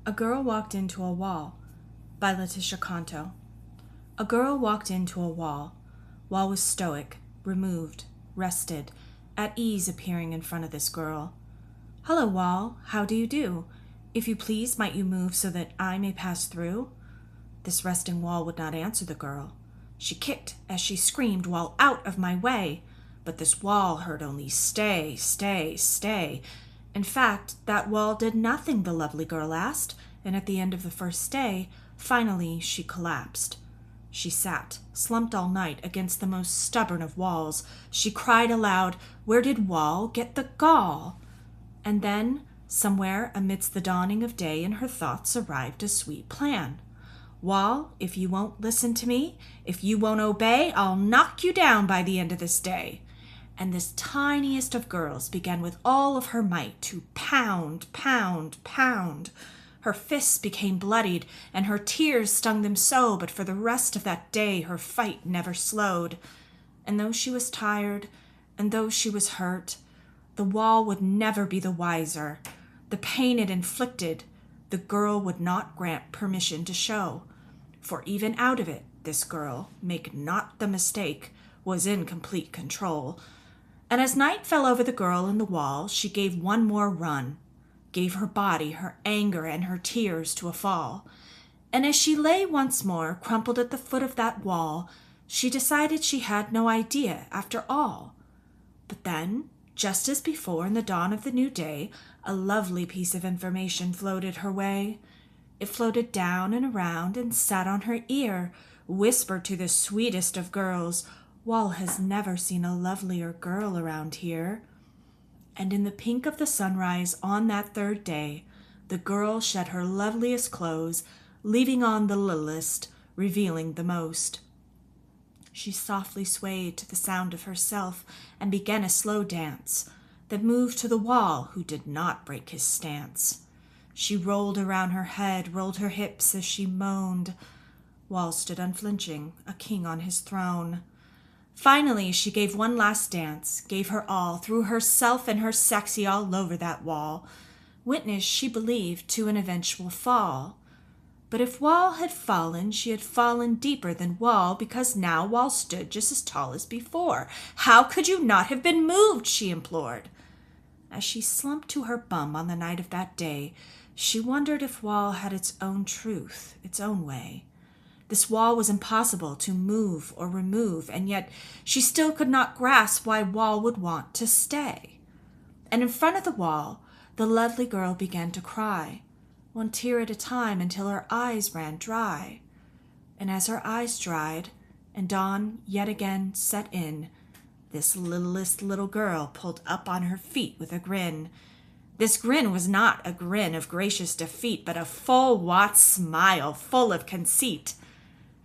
A Girl Walked Into a Wall by Letitia Canto. A girl walked into a wall. Wall was stoic, removed, rested, at ease appearing in front of this girl. "Hello, wall, how do you do? If you please, might you move so that I may pass through?" This resting wall would not answer the girl. She kicked as she screamed, "Wall, out of my way!" But this wall heard only "Stay, stay, stay." In fact, that wall did nothing, the lovely girl asked, and at the end of the first day, finally she collapsed. She sat, slumped all night against the most stubborn of walls. She cried aloud, "Where did wall get the gall?" And then, somewhere amidst the dawning of day, in her thoughts arrived a sweet plan. "Wall, if you won't listen to me, if you won't obey, I'll knock you down by the end of this day." And this tiniest of girls began with all of her might to pound, pound, pound. Her fists became bloodied, and her tears stung them so, but for the rest of that day her fight never slowed. And though she was tired, and though she was hurt, the wall would never be the wiser. The pain it inflicted, the girl would not grant permission to show. For even out of it, this girl, make not the mistake, was in complete control. And as night fell over the girl in the wall, she gave one more run, gave her body, her anger, and her tears to a fall. And as she lay once more, crumpled at the foot of that wall, she decided she had no idea after all. But then, just as before in the dawn of the new day, a lovely piece of information floated her way. It floated down and around and sat on her ear, whispered to the sweetest of girls, "Wall has never seen a lovelier girl around here." And in the pink of the sunrise on that third day, the girl shed her loveliest clothes, leaving on the littlest, revealing the most. She softly swayed to the sound of herself and began a slow dance that moved to the wall, who did not break his stance. She rolled around her head, rolled her hips as she moaned. Wall stood unflinching, a king on his throne. Finally, she gave one last dance, gave her all, threw herself and her sexy all over that wall. Witness, she believed, to an eventual fall. But if Wall had fallen, she had fallen deeper than Wall, because now Wall stood just as tall as before. "How could you not have been moved?" she implored. As she slumped to her bum on the night of that day, she wondered if Wall had its own truth, its own way. This wall was impossible to move or remove, and yet she still could not grasp why Wall would want to stay. And in front of the wall, the lovely girl began to cry, one tear at a time until her eyes ran dry. And as her eyes dried, and dawn yet again set in, this littlest little girl pulled up on her feet with a grin. This grin was not a grin of gracious defeat, but a full Watt smile full of conceit.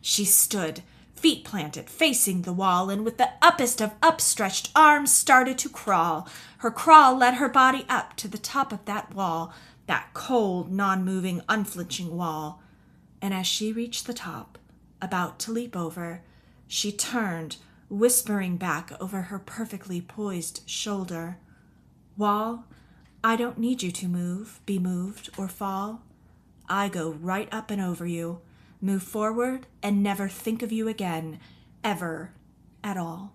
She stood, feet planted, facing the wall, and with the uppest of upstretched arms started to crawl. Her crawl led her body up to the top of that wall, that cold, non-moving, unflinching wall. And as she reached the top, about to leap over, she turned, whispering back over her perfectly poised shoulder, "Wall, I don't need you to move, be moved, or fall. I go right up and over you, move forward, and never think of you again, ever, at all."